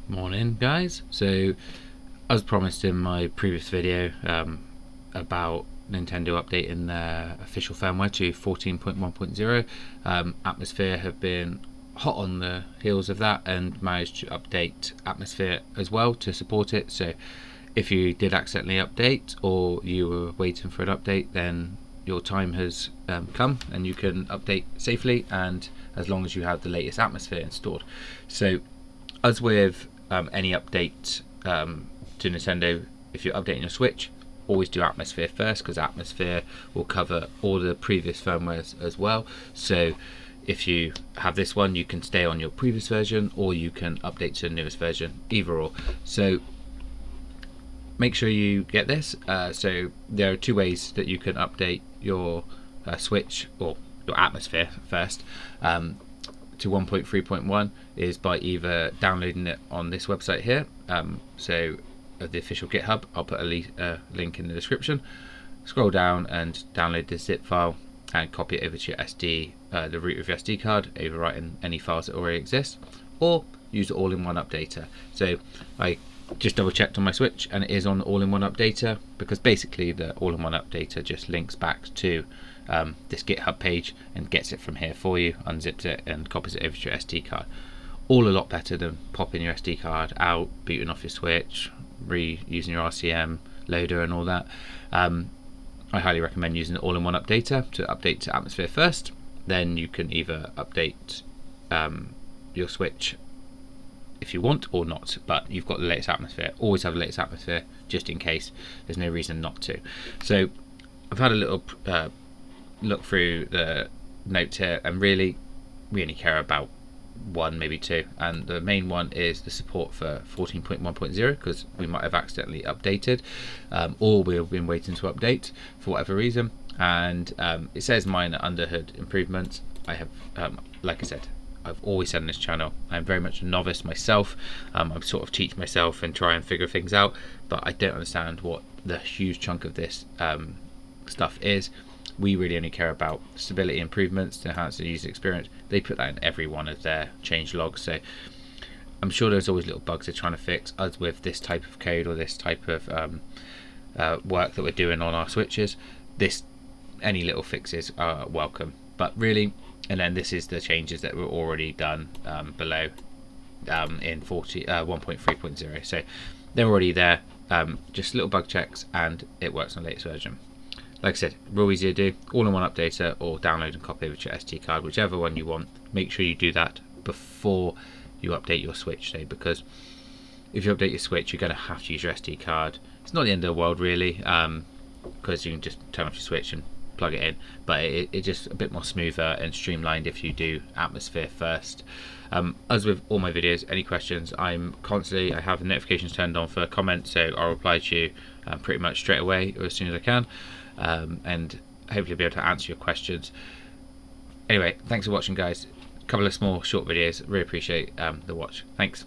Morning guys. So as promised in my previous video about Nintendo updating their official firmware to 14.1.0, Atmosphere have been hot on the heels of that and managed to update Atmosphere as well to support it. So if you did accidentally update or you were waiting for an update, then your time has come and you can update safely, and as long as you have the latest Atmosphere installed. So as with any update to Nintendo, if you're updating your Switch, always do Atmosphere first, because Atmosphere will cover all the previous firmwares as well. So if you have this one, you can stay on your previous version or you can update to the newest version, either or. So make sure you get this. So there are two ways that you can update your Switch or your Atmosphere first to 1.3.1 is by either downloading it on this website here, so the official GitHub. I'll put a link in the description. Scroll down and download the zip file and copy it over to your SD, the root of your SD card, overwriting any files that already exist, or use the all-in-one updater. So I just double checked on my Switch and it is on the all-in-one updater, because basically the all-in-one updater just links back to this GitHub page and gets it from here for you, unzips it and copies it over to your SD card. All a lot better than popping your SD card out, booting off your Switch, reusing your RCM loader and all that. I highly recommend using the all-in-one updater to update to Atmosphere first. Then you can either update your Switch if you want or not, but you've got the latest Atmosphere. Always have the latest Atmosphere just in case. There's no reason not to. So I've had a little look through the notes here, and really we only care about one, maybe two, and the main one is the support for 14.1.0, because we might have accidentally updated, or we've been waiting to update for whatever reason, and it says minor underhood improvements. I have, like I said, I've always said on this channel, I'm very much a novice myself. I'm sort of teach myself and try and figure things out, but I don't understand what the huge chunk of this stuff is. We really only care about stability improvements to enhance the user experience. They put that in every one of their change logs, so I'm sure there's always little bugs they're trying to fix. As with this type of code or this type of work that we're doing on our switches, any little fixes are welcome. But really, and then this is the changes that were already done below in 1.3.0, so they're already there. Just little bug checks and it works on the latest version. Like I said, real easy to do, all-in-one updater, or download and copy over to your SD card, whichever one you want. Make sure you do that before you update your Switch, though, because if you update your Switch, you're going to have to use your SD card. It's not the end of the world, really, because you can just turn off your Switch and plug it in, but it's just a bit more smoother and streamlined if you do Atmosphere first. As with all my videos, any questions, I have the notifications turned on for comments, so I'll reply to you pretty much straight away or as soon as I can, and hopefully be able to answer your questions. Anyway, thanks for watching guys. A couple of small short videos, really appreciate the watch. Thanks.